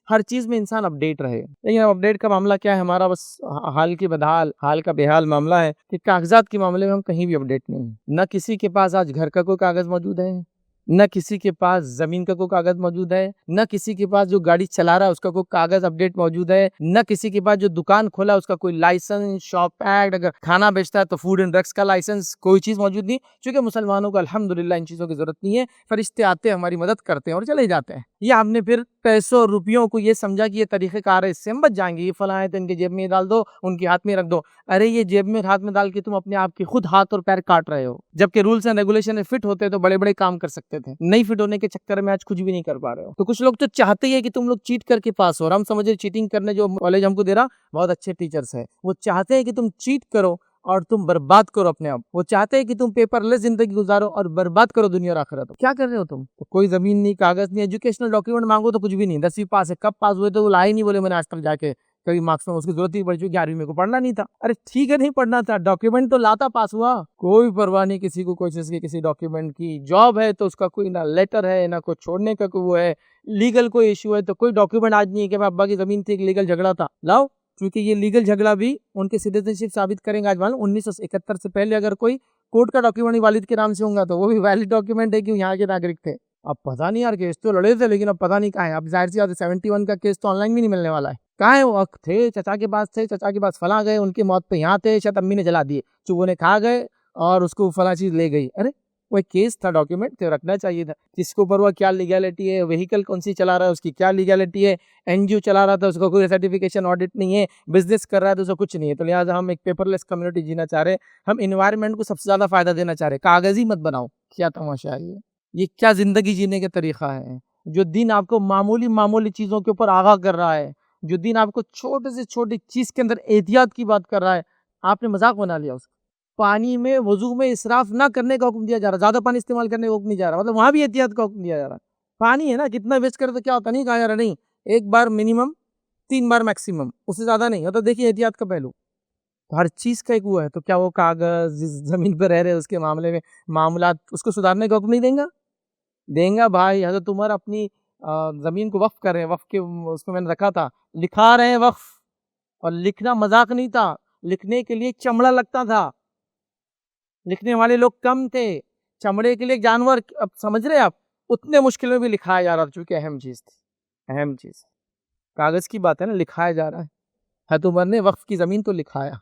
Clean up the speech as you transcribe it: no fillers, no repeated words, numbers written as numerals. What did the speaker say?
हर चीज़ में इंसान अपडेट रहे। लेकिन अब अपडेट का मामला क्या है हमारा, बस हाल की बदहाल, हाल का बेहाल मामला है कि कागज़ात के मामले में हम कहीं भी अपडेट नहीं हैं। ना किसी के पास आज घर का कोई कागज़ मौजूद है, न किसी के पास ज़मीन का कोई कागज़ मौजूद है, न किसी के पास जो गाड़ी चला रहा है उसका कोई कागज़ अपडेट मौजूद है, न किसी के पास जो दुकान खोला उसका कोई लाइसेंस, शॉप एक्ट, अगर खाना बेचता है तो फूड एंड ड्रग्स का लाइसेंस, कोई चीज़ मौजूद नहीं। क्योंकि मुसलमानों को अल्हम्दुलिल्लाह इन चीज़ों की ज़रूरत नहीं है। फरिश्ते आते हैं, हमारी मदद करते हैं और चले जाते हैं। या हमने फिर पैसों और रुपयों को ये समझा कि ये तरीक़ेकार है, इससे हम बच जाएँगे, ये फलाँ है तो इनके जेब में डाल दो, उनके हाथ में रख दो। अरे ये जेब में हाथ में डाल के तुम अपने आप के खुद हाथ और पैर काट रहे हो। जबकि रूल्स एंड रेगुलेशन में फिट होते तो बड़े-बड़े काम कर सकते थे। नहीं फिट होने के चक्कर में आज कुछ भी नहीं कर पा रहे हो। तो कुछ लोग तो चाहते ही है कि तुम लोग चीट करके पास हो, और हम समझ रहे चीटिंग करने जो कॉलेज हमको दे रहा, बहुत अच्छे टीचर्स हैं। वो चाहते हैं कि तुम चीट करो और तुम बर्बाद करो अपने आप। वो चाहते हैं कि तुम पेपरलेस जिंदगी गुजारो और बर्बाद करो दुनिया और आखिरत। तो क्या कर रहे हो तुम? तो कोई जमीन नहीं, कागज नहीं, एजुकेशनल डॉक्यूमेंट मांगो तो कुछ भी नहीं। 10वीं पास है, कब पास हुए तो वो लाए नहीं, बोले मैंने आज तक जाके कभी मार्क्स में उसकी जरूरत ही पड़ चुकी, 11वीं में को पढ़ना नहीं था। अरे ठीक है, नहीं पढ़ना था, डॉक्यूमेंट तो लाता, पास हुआ। कोई परवाह नहीं किसी को कोई चीज की, किसी डॉक्यूमेंट की। जॉब है तो उसका कोई ना लेटर है ना कोई छोड़ने का कोई वो है। लीगल कोई इशू है तो कोई डॉक्यूमेंट आज नहीं है कि अब्बा की जमीन थी, एक लीगल झगड़ा था, लाओ। क्योंकि ये लीगल झगड़ा भी उनके सिटीजनशिप साबित करेंगे। आज मान लो 1971 से पहले अगर कोई कोर्ट का डॉक्यूमेंट वालिद के नाम से होगा तो वो भी वैलिड डॉक्यूमेंट है कि यहाँ के नागरिक थे। अब पता नहीं यार, केस तो लड़े थे लेकिन अब पता नहीं कहाँ है। अब जाहिर सी बात है 71 का केस तो ऑनलाइन भी नहीं मिलने वाला है। कहाँ है वो? अख थे चचा के पास, थे चचा के पास फला गए, उनकी मौत पे यहाँ थे, शायद अम्मी ने जला दिए, चूहों ने खा गए और उसको फला चीज ले गई। अरे वो एक केस था, डॉक्यूमेंट थे, रखना चाहिए था। किसके ऊपर वो क्या लीगैलिटी है, व्हीकल कौन सी चला रहा है उसकी क्या लीगैलिटी है, एनजीओ चला रहा था उसका कोई सर्टिफिकेशन ऑडिट नहीं है, बिजनेस कर रहा है तो उसका कुछ नहीं है। तो लिहाजा हम एक पेपरलेस कम्युनिटी जीना चाह रहे हैं। हम इन्वायरमेंट को सबसे ज्यादा फायदा देना चाह रहे हैं। कागजी मत बनाओ। क्या तमाशा है ये क्या जिंदगी जीने का तरीका है? जो दिन आपको मामूली मामूली चीजों के ऊपर आगाह कर रहा है, जो दिन आपको छोटे से छोटी चीज के अंदर एहतियात की बात कर रहा है, आपने मजाक बना लिया उसका। पानी में वजू में इसराफ ना करने का हुक्म दिया जा रहा, ज्यादा पानी इस्तेमाल करने का हुक्म नहीं जा रहा, मतलब वहां भी एहतियात का हुक्म दिया जा रहा। पानी है ना, कितना वेस्ट करे तो क्या होता, नहीं कहा जा रहा नहीं, एक बार मिनिमम, 3 बार मैक्सिमम, उससे ज्यादा नहीं। मतलब देखिए एहतियात का पहलू। तो हर चीज का एक वो है। तो क्या वो कागज जिस जमीन पर रह रहे हैं उसके मामले में मामला उसको सुधारने का हुक्म नहीं देगा? देगा भाई। हजरत उमर अपनी जमीन को वक्फ कर रहे हैं, वक्फ के उसमें मैंने रखा था, लिखा रहे हैं वक्फ। और लिखना मजाक नहीं था, लिखने के लिए चमड़ा लगता था, लिखने वाले लोग कम थे, चमड़े के लिए जानवर। अब समझ रहे हैं आप, उतने मुश्किल में भी लिखाया जा रहा था, चूंकि अहम चीज थी, अहम चीज कागज की बात है ना, लिखाया जा रहा है। हजरत उमर ने वक्फ की जमीन तो लिखाया।